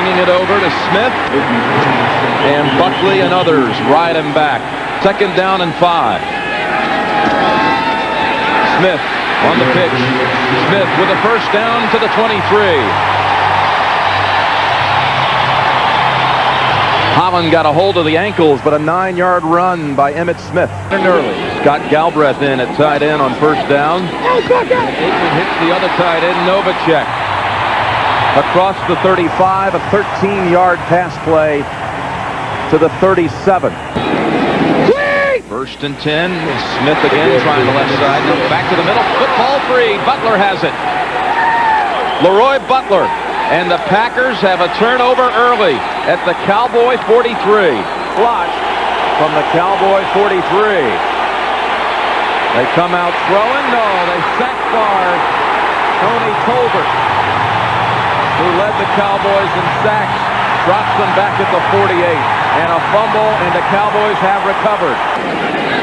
Swinging it over to Smith. And Buckley and others ride him back. 2nd down and 5. Smith on the pitch. Smith with a first down to the 23. Holland got a hold of the ankles, but a 9-yard run by Emmitt Smith. Early. Scott Galbraith in at tight end on first down. Aikman hits the other tight end, Novacek. Across the 35, a 13-yard pass play to the 37. First and 10. Smith again trying the left side. Now back to the middle. Football free. Butler has it. Leroy Butler. And the Packers have a turnover early at the Cowboy 43. Blotch from the Cowboy 43. They come out throwing. No, they sack guard Tony Tolbert, who led the Cowboys in sacks, drops them back at the 48. And a fumble, and the Cowboys have recovered.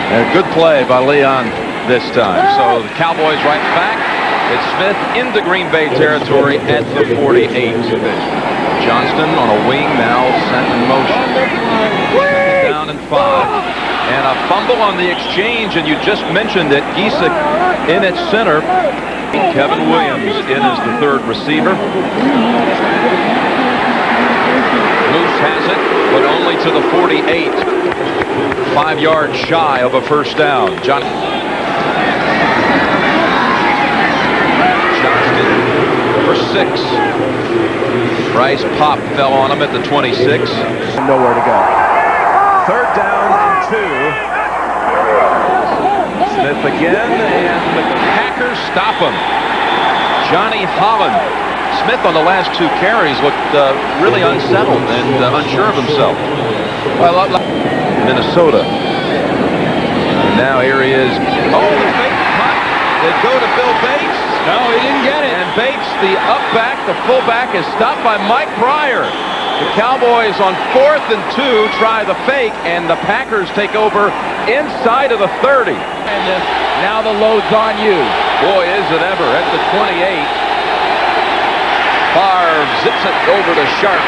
A good play by Leon this time. So the Cowboys right back. It's Smith into Green Bay territory at the 48. Johnston on a wing now sent in motion. 2nd down and 5. And a fumble on the exchange, and you just mentioned it. Giesick in at center. Kevin Williams in as the 3rd receiver. Moose has it, but only to the 48. 5 yards shy of a first down. Johnston for 6. Bryce Pop fell on him at the 26. Nowhere to go. 3rd down and 2. Smith again, and the Packers stop him. Johnny Holland. Smith on the last 2 carries looked really unsettled and unsure of himself. Well, Minnesota. And now here he is. Oh, the fake punt. They go to Bill Bates. No, he didn't get it. And Bates, the up-back, the fullback, is stopped by Mike Pryor. The Cowboys on 4th and 2 try the fake, and the Packers take over inside of the 30. And now the load's on you. Boy, is it ever at the 28. Favre zips it over to Sharp.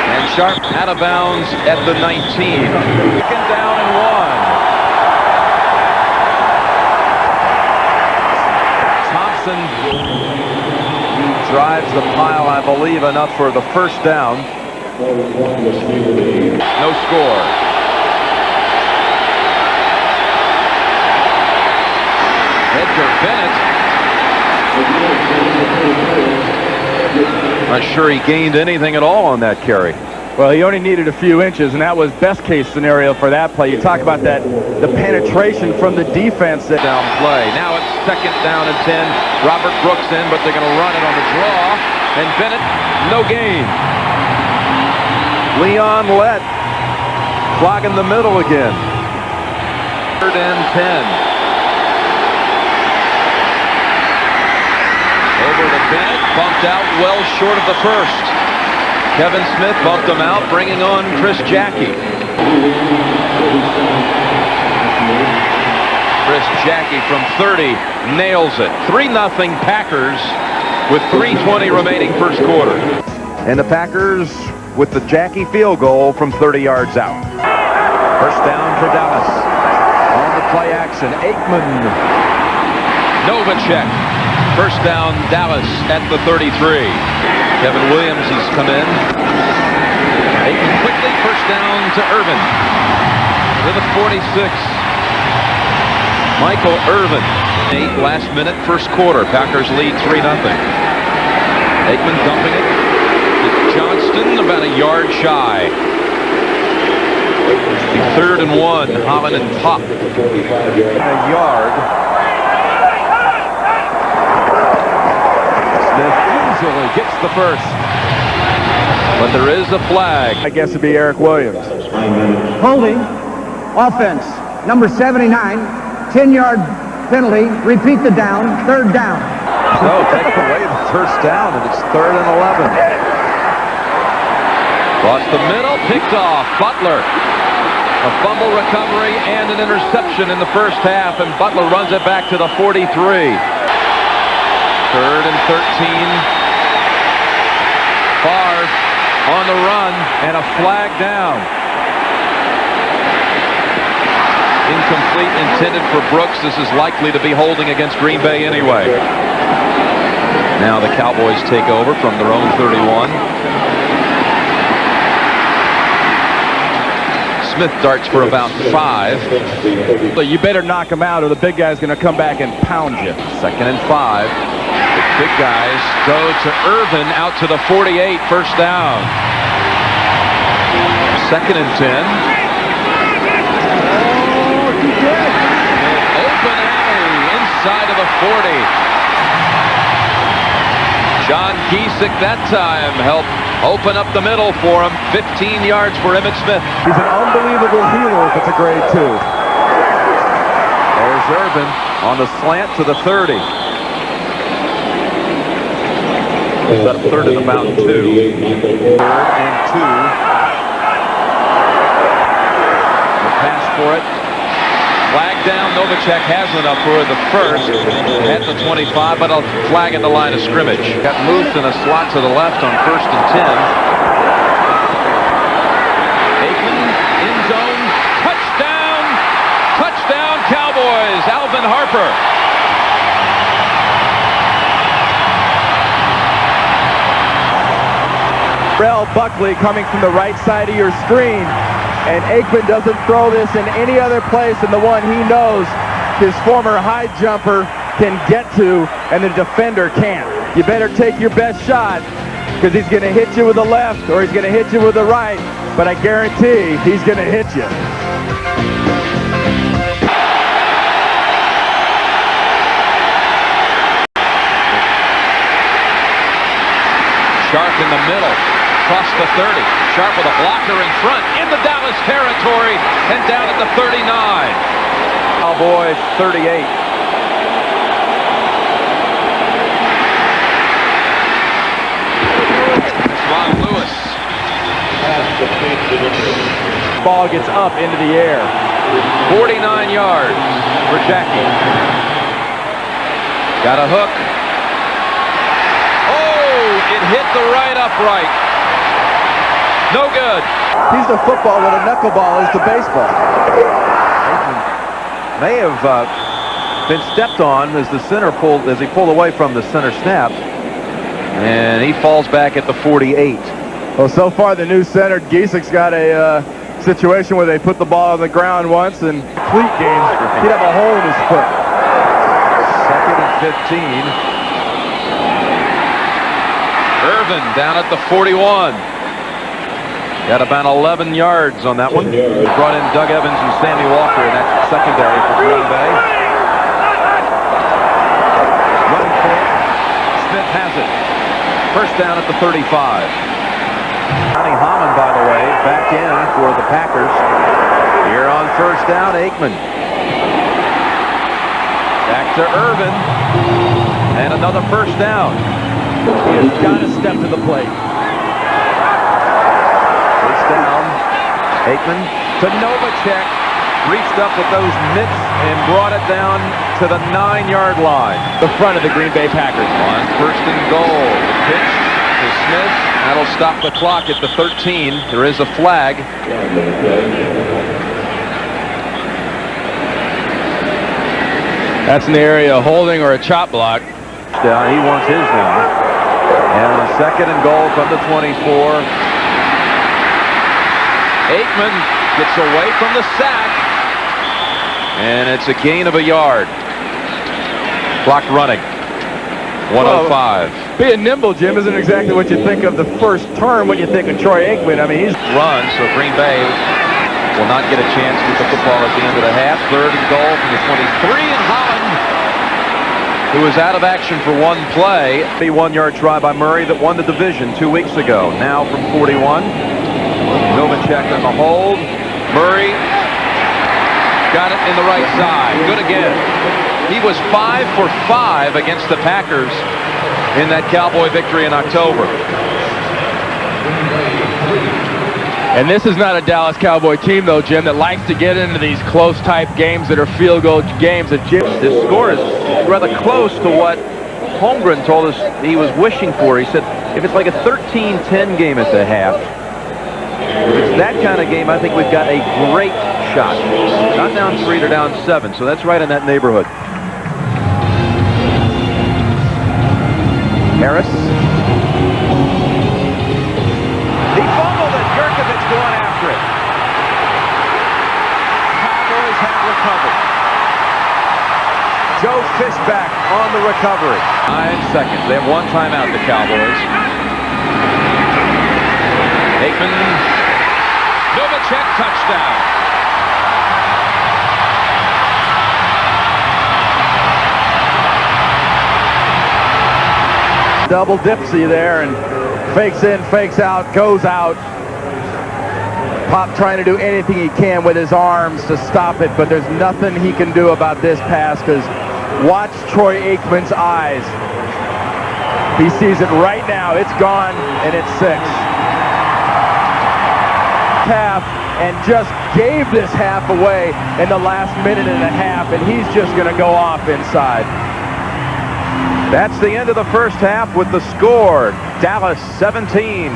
And Sharp out of bounds at the 19. 2nd down and 1. Thompson drives the pile, I believe, enough for the first down. No score. Edgar Bennett. Not sure he gained anything at all on that carry. Well, he only needed a few inches, and that was best case scenario for that play. You talk about that, the penetration from the defense. That down play. Now it's 2nd down and 10. Robert Brooks in, but they're going to run it on the draw. And Bennett, no gain. Leon Lett clogging the middle again. 3rd and 10. Over to Bennett, bumped out well short of the first. Kevin Smith bumped him out, bringing on Chris Jackie. Chris Jackie from 30 nails it. 3-0 Packers with 3:20 remaining first quarter. And the Packers with the Jackie field goal from 30 yards out. First down for Dallas. On the play action, Aikman. Novacek. First down, Dallas at the 33. Kevin Williams has come in. Aikman quickly, first down to Irvin. To the 46. Michael Irvin. 8 last minute, first quarter. Packers lead 3-0. Aikman dumping it to Johnston, about a yard shy. 3rd and 1, Holland and Pop. A yard. Smith easily gets the first. But there is a flag. I guess it'd be Eric Williams. Holding, offense, number 79, 10-yard penalty, repeat the down, 3rd down. So take away the first down, and it's 3rd and 11. Lost the middle, picked off, Butler. A fumble recovery and an interception in the first half, and Butler runs it back to the 43. 3rd and 13. Favre on the run, and a flag down. Incomplete, intended for Brooks. This is likely to be holding against Green Bay anyway. Now the Cowboys take over from their own 31. Smith darts for about 5. You better knock him out or the big guy's going to come back and pound you. 2nd and 5. The big guys go to Irvin out to the 48, first down. 2nd and 10. Open alley inside of the 40. John Giesick that time helped open up the middle for him. 15 yards for Emmitt Smith. He's an unbelievable healer if it's a grade 2. There's Irvin on the slant to the 30. Set up 3rd and about 2. 3rd and 2. The pass for it. Flag down. Novacek has one up for the first at the 25, but a flag at the line of scrimmage. Got loose in a slot to the left on 1st and 10. Aikman, end zone, touchdown! Touchdown, Cowboys! Alvin Harper. Rel Buckley coming from the right side of your screen. And Aikman doesn't throw this in any other place than the one he knows his former high jumper can get to, and the defender can't. You better take your best shot, because he's going to hit you with the left or he's going to hit you with the right, but I guarantee he's going to hit you. Sharp in the middle. Across the 30. Sharp with a blocker in front. In the Dallas territory. And down at the 39. Cowboys 38. Ron Lewis. Ball gets up into the air. 49 yards for Jackie. Got a hook. Oh, it hit the right upright. No good. He's the football what a knuckleball is to baseball. May have been stepped on as he pulled away from the center snap, and he falls back at the 48. Well, so far the new center Giesick's got a situation where they put the ball on the ground once, and complete games he'd have a hole in his foot. 2nd and 15. Irvin down at the 41. Got about 11 yards on that one. Brought in Doug Evans and Sammy Walker in that secondary for Green Bay. Running for it. Smith has it. First down at the 35. Johnny Hammond, by the way, back in for the Packers. Here on first down, Aikman. Back to Irvin. And another first down. He has got to step to the plate. Down. Aikman to Novacek. Reached up with those mitts and brought it down to the 9-yard line. The front of the Green Bay Packers. On 1st and goal. Pitch to Smith. That'll stop the clock at the 13. There is a flag. That's in the area of holding or a chop block. Down. He wants his now. And on 2nd and goal from the 24. Aikman gets away from the sack, and it's a gain of a yard. Clock running. 105. Well, being nimble, Jim, isn't exactly what you think of the first term when you think of Troy Aikman. I mean, he's run, so Green Bay will not get a chance with the football at the end of the half. 3rd and goal from the 23, and Holland, who was out of action for one play. A 1-yard try by Murray that won the division 2 weeks ago. Now from 41. Novacek on the hold. Murray got it in the right side. Good again. He was 5 for 5 against the Packers in that Cowboy victory in October. And this is not a Dallas Cowboy team, though, Jim, that likes to get into these close-type games that are field goal games. This score is rather close to what Holmgren told us he was wishing for. He said, if it's like a 13-10 game at the half, if it's that kind of game, I think we've got a great shot. Not down 3, they're down 7, so that's right in that neighborhood. Harris. He fumbled it. Yurkovich going after it. Cowboys have recovered. Joe Fishback on the recovery. 9 seconds. They have 1 timeout, the Cowboys. Aikman. Novacek touchdown. Double dipsy there and fakes in, fakes out, goes out. Pop trying to do anything he can with his arms to stop it, but there's nothing he can do about this pass because watch Troy Aikman's eyes. He sees it right now. It's gone, and it's 6. Half, and just gave this half away in the last minute and a half, and he's just going to go off inside. That's the end of the first half with the score. Dallas 17,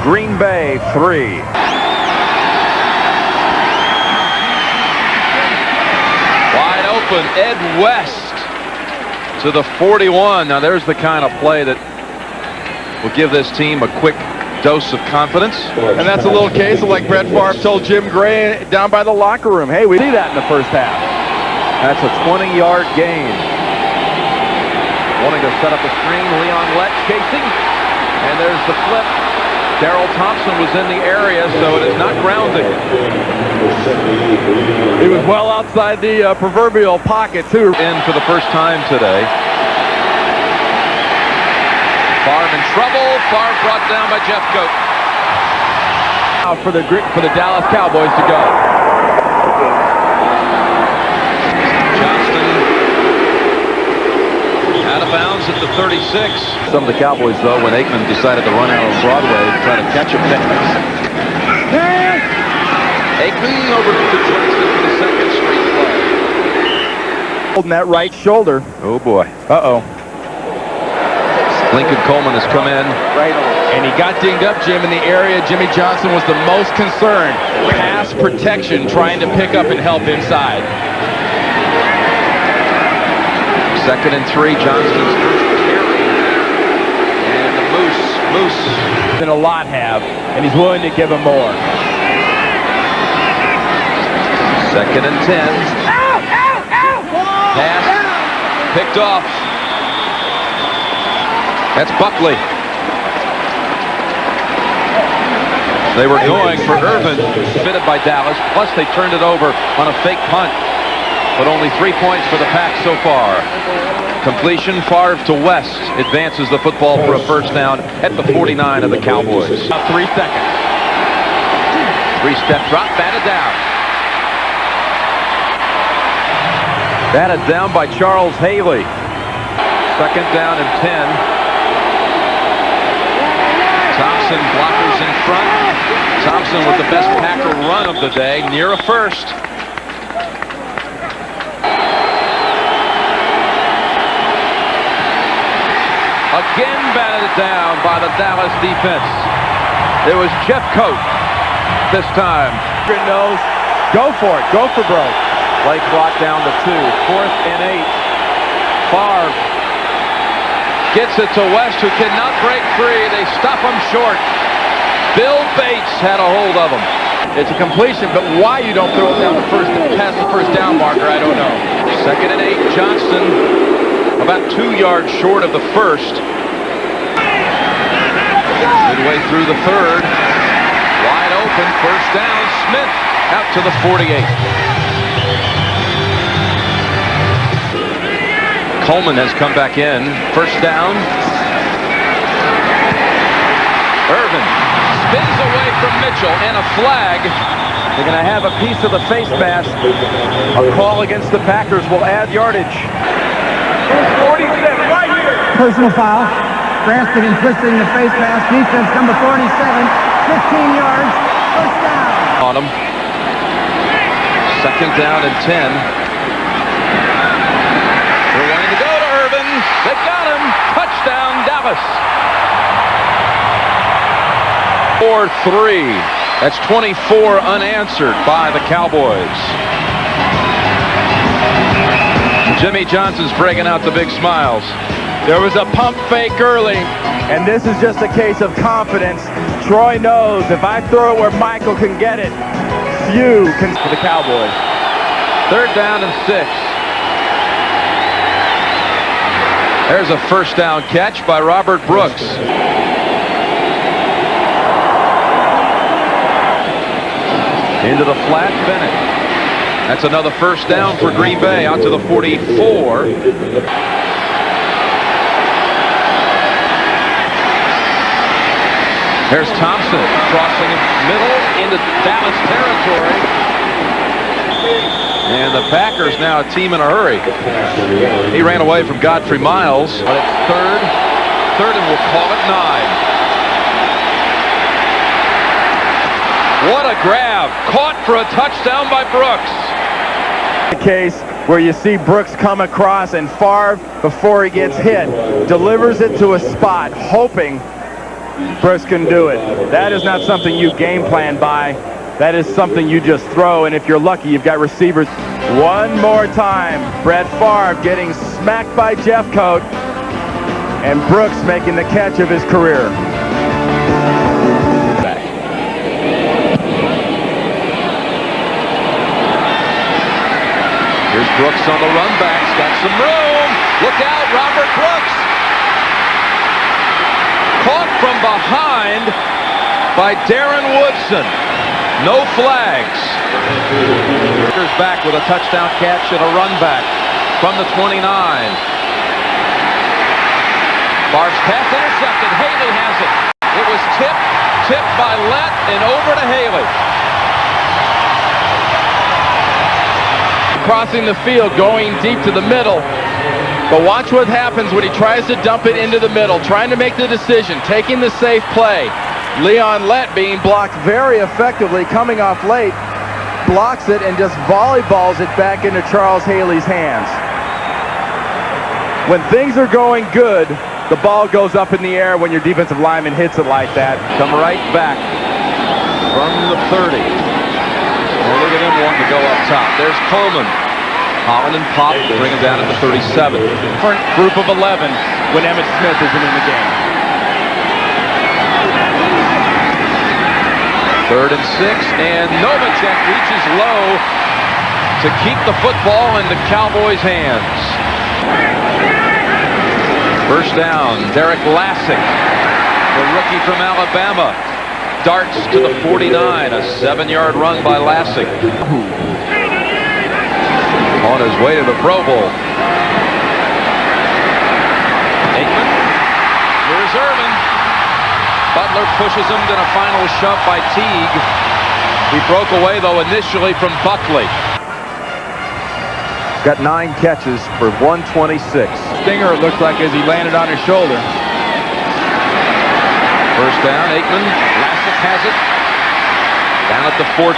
Green Bay 3. Wide open, Ed West to the 41. Now there's the kind of play that will give this team a quick dose of confidence. And that's a little case of like Brett Favre told Jim Gray down by the locker room. Hey, we see that in the first half. That's a 20-yard gain. Wanting to set up a screen, Leon Lett chasing, and there's the flip. Darrell Thompson was in the area, so it is not grounding. He was well outside the proverbial pocket, too. In for the first time today. Favre in trouble. Favre brought down by Jeff Goat. Now for the Dallas Cowboys to go. Out of bounds at the 36. Some of the Cowboys, though, when Aikman decided to run out on Broadway to try to catch a pass. Aikman over to Johnson for the second straight play. Holding that right shoulder. Oh, boy. Uh-oh. Lincoln Coleman has come in. Right over. And he got dinged up, Jim, in the area. Jimmy Johnson was the most concerned. Pass protection, trying to pick up and help inside. 2nd and 3, Johnston's first carry. And the Moose. And a lot have, and he's willing to give him more. 2nd and 10. Pass picked off. That's Buckley. They were going for Irvin, fitted by Dallas, plus they turned it over on a fake punt. But only 3 points for the Pack so far. Completion, Favre to West advances the football for a first down at the 49 of the Cowboys. 3 seconds. 3-step drop, batted down. Batted down by Charles Haley. 2nd down and 10. Thompson blockers in front. Thompson with the best Packer run of the day, near a first. Again batted down by the Dallas defense. It was Jeff Coat this time. Knows, go for it, go for broke. Play clock down to 2. 4th and 8. Favre gets it to West, who cannot break free. They stop him short. Bill Bates had a hold of him. It's a completion, but why you don't throw it down past the first down marker, I don't know. 2nd and 8. Johnston about 2 yards short of the first. Midway through the 3rd. Wide open. First down. Smith out to the 48. Coleman has come back in. First down. Irvin spins away from Mitchell, and a flag. They're going to have a piece of the face mask. A call against the Packers will add yardage. 47, right here. Personal foul. Grasping and twisting the face mask. Defense number 47. 15 yards. First down. On him. 2nd down and 10. They're wanting to go to Irvin. They got him. 4-3. That's 24 unanswered by the Cowboys. Jimmy Johnson's breaking out the big smiles. There was a pump fake early, and this is just a case of confidence. Troy knows if I throw it where Michael can get it, few can for the Cowboys. 3rd down and 6. There's a first down catch by Robert Brooks. Into the flat, Bennett. That's another first down for Green Bay, out to the 44. There's Thompson crossing middle into Dallas territory. And the Packers now a team in a hurry. He ran away from Godfrey Miles. But it's third and we'll call it 9. What a grab. Caught for a touchdown by Brooks. The case where you see Brooks come across and Favre, before he gets hit, delivers it to a spot, hoping Brooks can do it. That is not something you game plan by. That is something you just throw, and if you're lucky, you've got receivers. One more time, Brett Favre getting smacked by Jeffcoat, and Brooks making the catch of his career. Here's Brooks on the run back. He's got some room. Look out, Robert Brooks. Caught from behind by Darren Woodson. No flags. Packers back with a touchdown catch and a run back from the 29. Favre's pass intercepted. Haley has it. It was tipped by Lett and over to Haley. Crossing the field, going deep to the middle. But watch what happens when he tries to dump it into the middle, trying to make the decision, taking the safe play. Leon Lett being blocked very effectively, coming off late, blocks it and just volleyballs it back into Charles Haley's hands. When things are going good, the ball goes up in the air when your defensive lineman hits it like that. Come right back from the 30. Well, look at him wanting to go up top. There's Coleman. Holland and Pop bring him down at the 37. Different group of 11 when Emmitt Smith isn't in the game. 3rd and 6, and Novacek reaches low to keep the football in the Cowboys' hands. First down, Derek Lassick, the rookie from Alabama, darts to the 49, a 7-yard run by Lassick. On his way to the Pro Bowl. Aikman, here's Irvin. Butler pushes him, then a final shove by Teague. He broke away, though, initially from Buckley. Got 9 catches for 126. Stinger, it looks like, as he landed on his shoulder. First down, Aikman. Lassick has it. Down at the 14.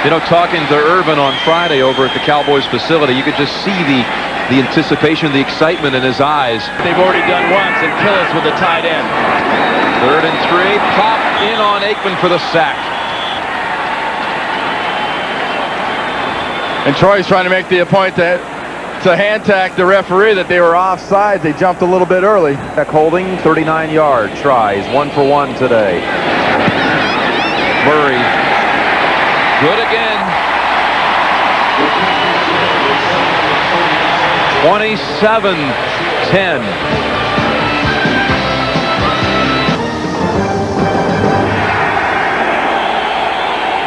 You know, talking to Irvin on Friday over at the Cowboys facility, you could just see the anticipation, the excitement in his eyes. They've already done once, and Killis with a tight end. 3rd and 3. Pop in on Aikman for the sack. And Troy's trying to make the point to hand tack the referee that they were offside. They jumped a little bit early. Back holding, 39-yard try. He's 1 for 1 today. Murray. Good again. 27-10.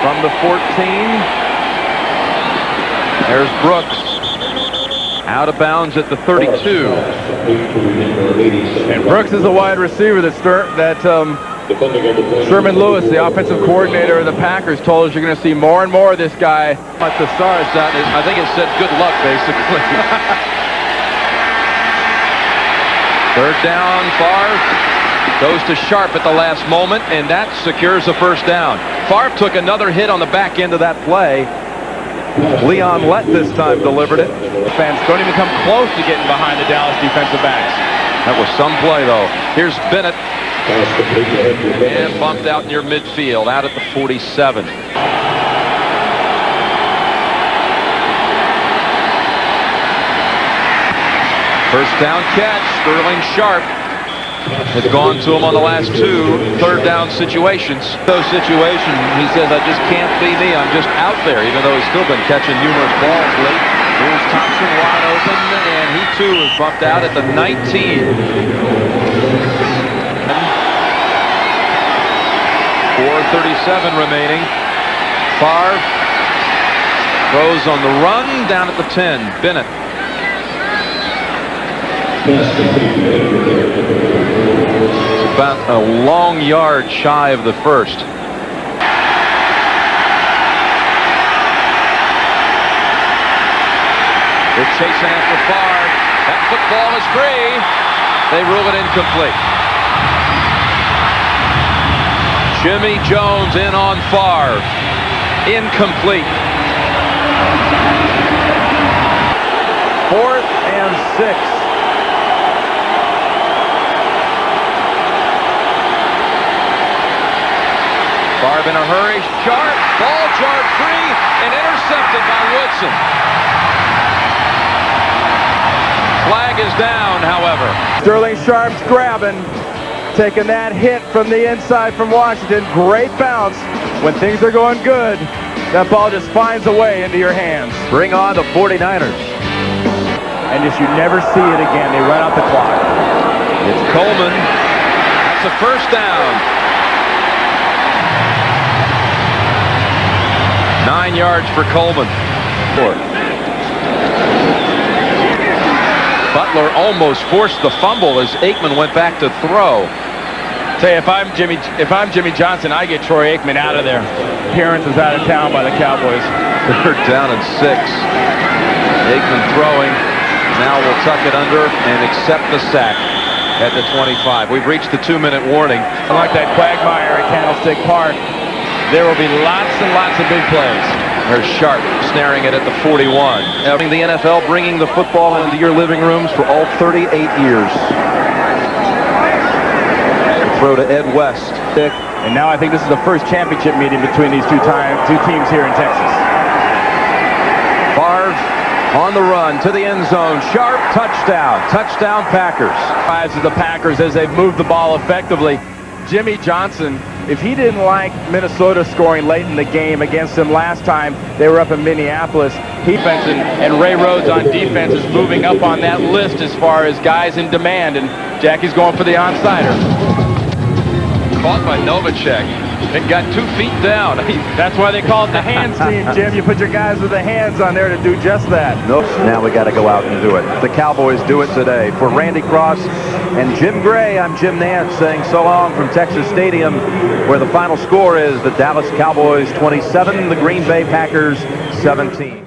From the 14. There's Brooks. Out of bounds at the 32. And Brooks is a wide receiver that Sherman Lewis, the offensive coordinator of the Packers, told us you're going to see more and more of this guy. At the stars, I think it said good luck, basically. 3rd down, Favre goes to Sharp at the last moment, and that secures the first down. Favre took another hit on the back end of that play. Leon Lett this time delivered it. Fans don't even come close to getting behind the Dallas defensive backs. That was some play, though. Here's Bennett. And bumped out near midfield, out at the 47. First down catch. Sterling Sharp has gone to him on the last two third-down situations. Those situations, he says, I just can't be me. I'm just out there, even though he's still been catching numerous balls late. Here's Thompson wide open, and he too is bumped out at the 19. 4:37 remaining. Favre throws on the run down at the 10. Bennett. It's about a long yard shy of the first. They're chasing after Favre. That football is free. They rule it incomplete. Jimmy Jones in on Favre. Incomplete. 4th and 6. Favre in a hurry. Sharp. Ball jarred free and intercepted by Woodson. Flag is down, however. Sterling Sharp's grabbing. Taking that hit from the inside from Washington. Great bounce. When things are going good, that ball just finds a way into your hands. Bring on the 49ers. And just you never see it again. They run out the clock. It's Coleman. That's a first down. 9 yards for Coleman. Butler almost forced the fumble as Aikman went back to throw. Tell you, if I'm Jimmy Johnson, I get Troy Aikman out of there. Appearance is out of town by the Cowboys. Third down and 6. Aikman throwing. Now will tuck it under and accept the sack at the 25. We've reached the 2-minute warning. Like that quagmire at Candlestick Park, there will be lots and lots of big plays. There's Sharp snaring it at the 41. The NFL bringing the football into your living rooms for all 38 years. Throw to Ed West. And now I think this is the first championship meeting between these two teams here in Texas. Favre on the run to the end zone. Sharp, touchdown. Touchdown Packers. Of the Packers as they've moved the ball effectively. Jimmy Johnson, if he didn't like Minnesota scoring late in the game against him last time they were up in Minneapolis, and Ray Rhodes on defense is moving up on that list as far as guys in demand, and Jackie's going for the onside. Caught by Novacek and got 2 feet down. That's why they call it the hands team, Jim. You put your guys with the hands on there to do just that. Nope. Now we got to go out and do it. The Cowboys do it today. For Randy Cross and Jim Gray, I'm Jim Nance saying so long from Texas Stadium, where the final score is the Dallas Cowboys 27, the Green Bay Packers 17.